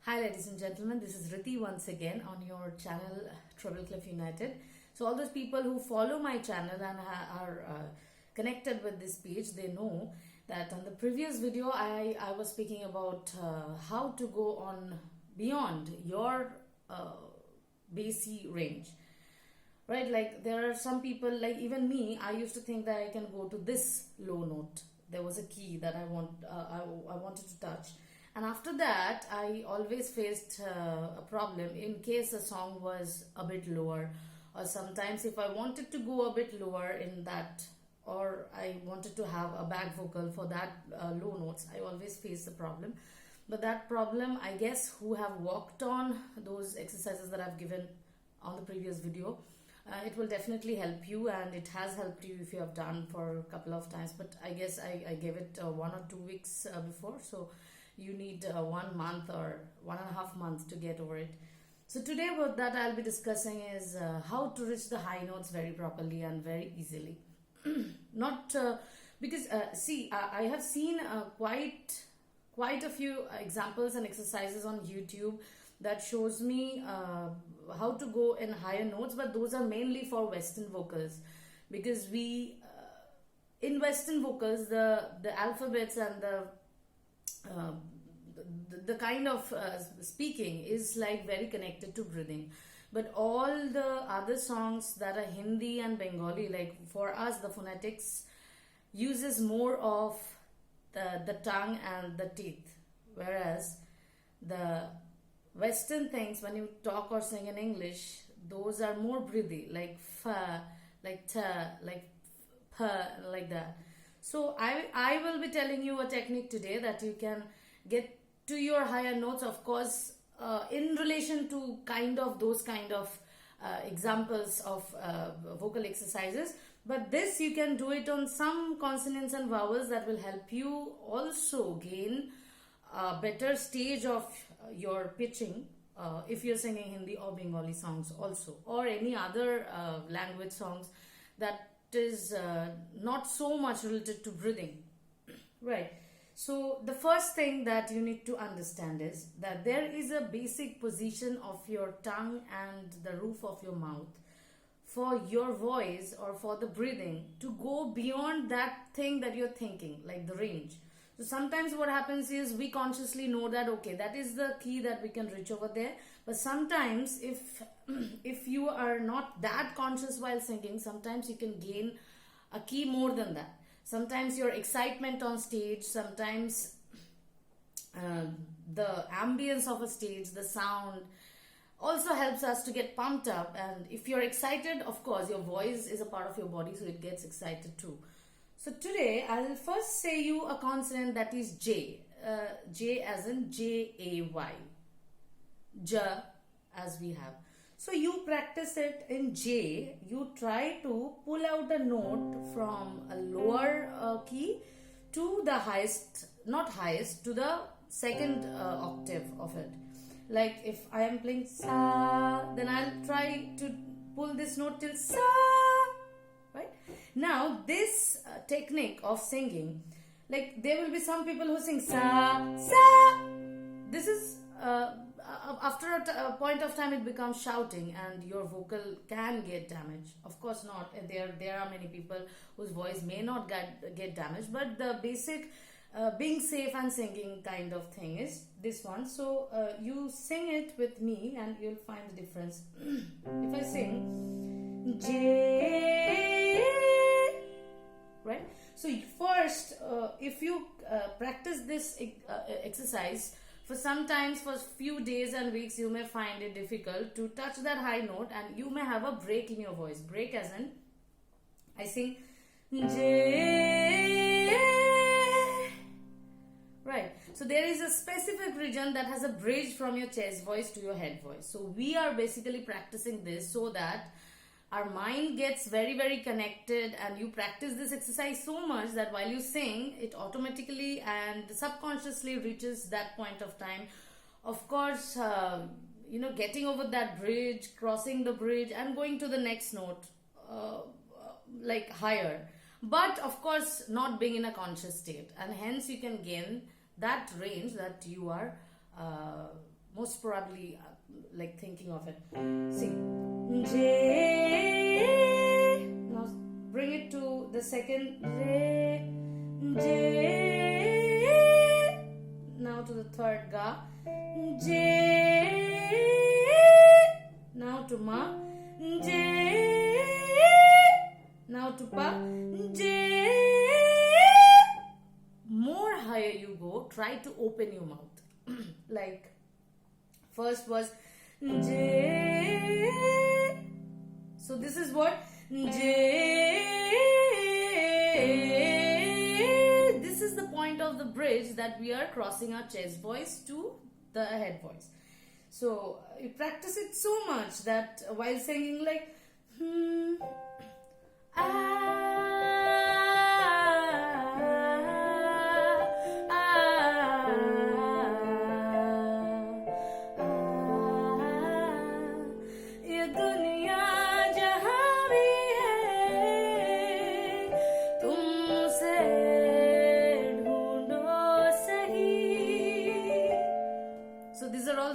Hi ladies and gentlemen, this is Riti once again on your channel Treble Clef United. So all those people who follow my channel and are connected with this page, they know that on the previous video I was speaking about how to go on beyond your bassy range. Right, like there are some people, like even me, I used to think that I can go to this low note. There was a key that I wanted to touch, and after that I always faced a problem in case a song was a bit lower, or sometimes if I wanted to go a bit lower in that, or I wanted to have a back vocal for that low notes, I always face the problem. But that problem, I guess, who have worked on those exercises that I've given on the previous video, it will definitely help you, and it has helped you if you have done for a couple of times. But I guess I gave it 1 or 2 weeks before, so you need 1 month or 1.5 months to get over it. So today what that I'll be discussing is how to reach the high notes very properly and very easily. Not because see, I have seen quite a few examples and exercises on YouTube that shows me how to go in higher notes, but those are mainly for Western vocals, because we in Western vocals the alphabets and the kind of speaking is like very connected to breathing. But all the other songs that are Hindi and Bengali, like for us the phonetics uses more of the tongue and the teeth, whereas the Western things, when you talk or sing in English, those are more breathy, like fa, like ta, like pa, like that. So I will be telling you a technique today that you can get to your higher notes, of course, in relation to those kind of examples of vocal exercises. But this you can do it on some consonants and vowels that will help you also gain a better stage of your pitching if you're singing Hindi or Bengali songs also, or any other language songs that is not so much related to breathing. Right. So the first thing that you need to understand is that there is a basic position of your tongue and the roof of your mouth for your voice or for the breathing to go beyond that thing that you're thinking, like the range. So sometimes what happens is we consciously know that okay, that is the key that we can reach over there. But sometimes if you are not that conscious while singing, sometimes you can gain a key more than that. Sometimes your excitement on stage, sometimes the ambience of a stage, the sound also helps us to get pumped up. And if you're excited, of course, your voice is a part of your body, so it gets excited too. So today I'll first say you a consonant that is J. J as in J-A-Y. J as we have. So you practice it in J. You try to pull out a note from a lower key to the highest, not highest, to the second octave of it. Like if I am playing Sa, then I'll try to pull this note till Sa. Right? Now this technique of singing, like there will be some people who sing Sa, Sa. This is after a point of time it becomes shouting and your vocal can get damaged. Of course not. There are many people whose voice may not get damaged, but the basic being safe and singing kind of thing is this one. So you sing it with me and you'll find the difference. If I sing J, right? So first, if you practice this exercise for sometimes for few days and weeks, you may find it difficult to touch that high note, and you may have a break in your voice. Break as in I sing J, right? So there is a specific region that has a bridge from your chest voice to your head voice. So we are basically practicing this so that our mind gets very, very connected, and you practice this exercise so much that while you sing, it automatically and subconsciously reaches that point of time. Of course, getting over that bridge, crossing the bridge and going to the next note, like higher. But of course, not being in a conscious state, and hence you can gain that range that you are most probably like thinking of it. See, J. Now bring it to the second Re, J. Now to the third Ga, J. Now to Ma, J. Now to Pa, J. More higher you go, try to open your mouth. Like first was J. So this is what J. This is the point of the bridge that we are crossing our chest voice to the head voice. So you practice it so much that while singing like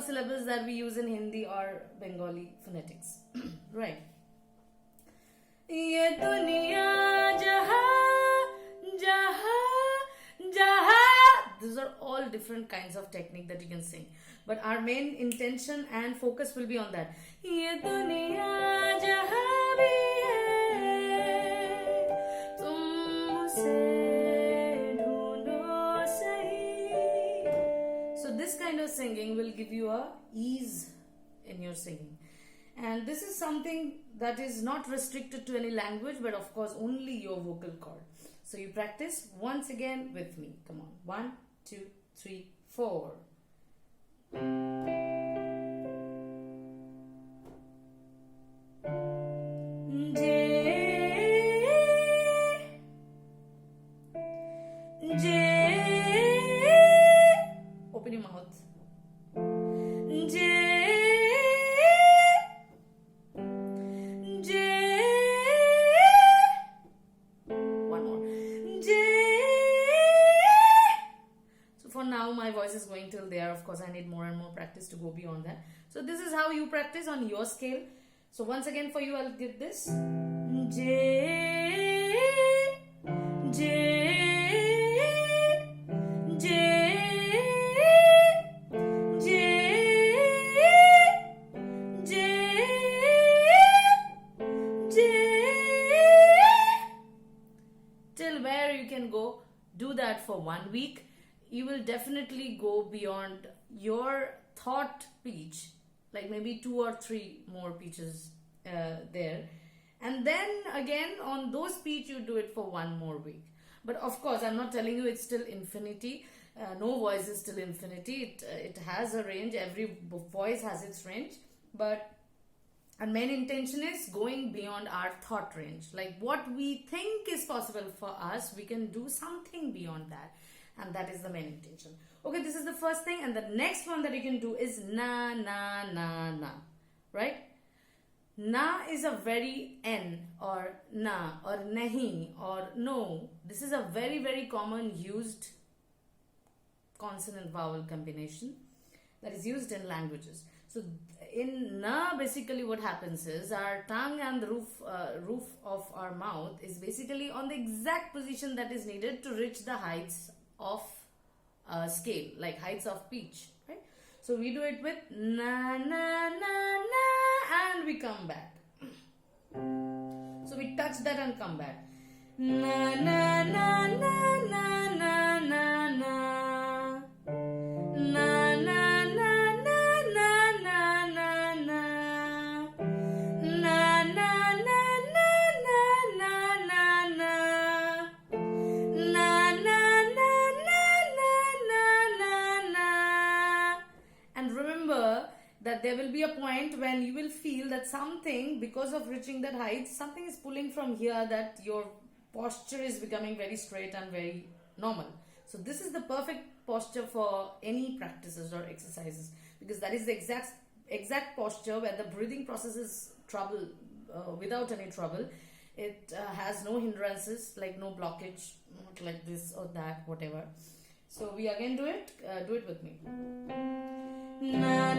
syllables that we use in Hindi or Bengali phonetics. Right. Ye duniya jahan, jahan, jahan. These are all different kinds of technique that you can sing. But our main intention and focus will be on that. Ye duniya jahan bhi hai, tumse. This kind of singing will give you a ease in your singing, and this is something that is not restricted to any language, but of course only your vocal cord. So you practice once again with me. Come on, 1, 2, 3, 4. Open your mouth. J. J. One more. J. So for now my voice is going till there. Of course I need more and more practice to go beyond that. So this is how you practice on your scale. So once again for you I'll give this J. J. Do that for 1 week. You will definitely go beyond your thought pitch, like maybe 2 or 3 more pitches there, and then again on those pitch you do it for 1 more week. But of course I'm not telling you it's still infinity. No voice is still infinity. It has a range. Every voice has its range, but our main intention is going beyond our thought range. Like what we think is possible for us, we can do something beyond that. And that is the main intention. Okay, this is the first thing. And the next one that you can do is na, na, na, na. Right? Na is a very N or na or nahi or no. This is a very, very common used consonant vowel combination that is used in languages. So in na, basically what happens is our tongue and the roof of our mouth is basically on the exact position that is needed to reach the heights of scale, like heights of pitch, right? So we do it with na, na, na, na, and we come back. So we touch that and come back. Na, na, na, na, na, na, na, na. Na, na, na, na, na, na, na, na. Na, na, na, na, na, na, na, na. Na, na, na, na, na, na, na, na. And remember that there will be a point when you will feel that something, because of reaching that height, something is pulling from here, that your posture is becoming very straight and very normal. So this is the perfect posture for any practices or exercises, because that is the exact posture where the breathing process is without any trouble. It has no hindrances, like no blockage, not like this or that, whatever. So we again do it with me. Na,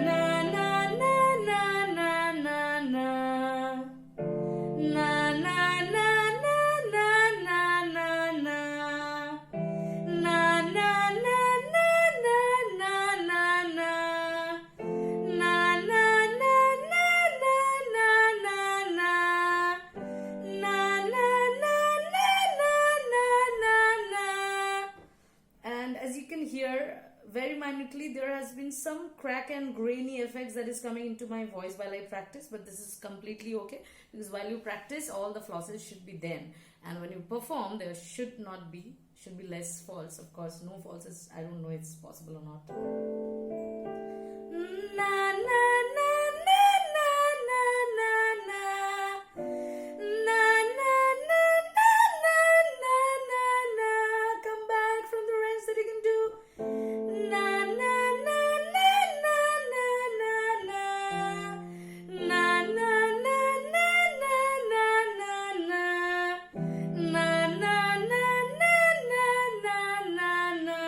been some crack and grainy effects that is coming into my voice while I practice, but this is completely okay, because while you practice, all the flosses should be there, and when you perform, there should be less false. Of course, no falses. I don't know it's possible or not. Na na na na na na na na. Na na na na na na na na. Come back from the rest that you can do. Na na na na na na na na. Na na na na na na na na. Na na na na na na na na.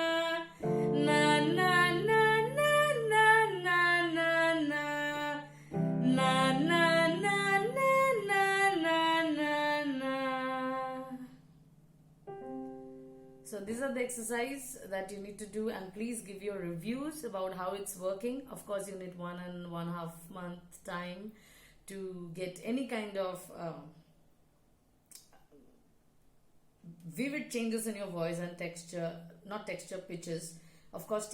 Na na na na na na na na. Na na na na na na na na. So these are the exercise that you need to do, and please give your reviews about how it's working. Of course, you need 1.5 month time to get any kind of vivid changes in your voice and texture, not texture, pitches. Of course,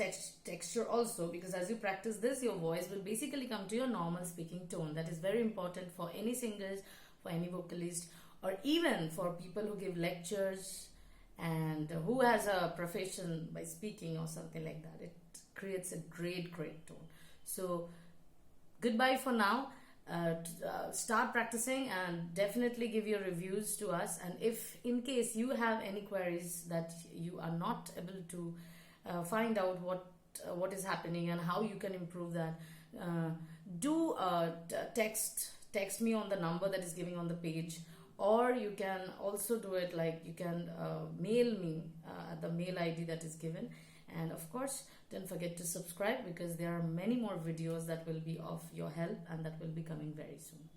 texture also, because as you practice this, your voice will basically come to your normal speaking tone. That is very important for any singers, for any vocalist, or even for people who give lectures and who has a profession by speaking or something like that. It creates a great tone. So goodbye for now. Start practicing and definitely give your reviews to us, and if in case you have any queries that you are not able to find out what is happening and how you can improve that, do text me on the number that is giving on the page, or you can also do it like you can mail me at the mail ID that is given. And of course, don't forget to subscribe, because there are many more videos that will be of your help and that will be coming very soon.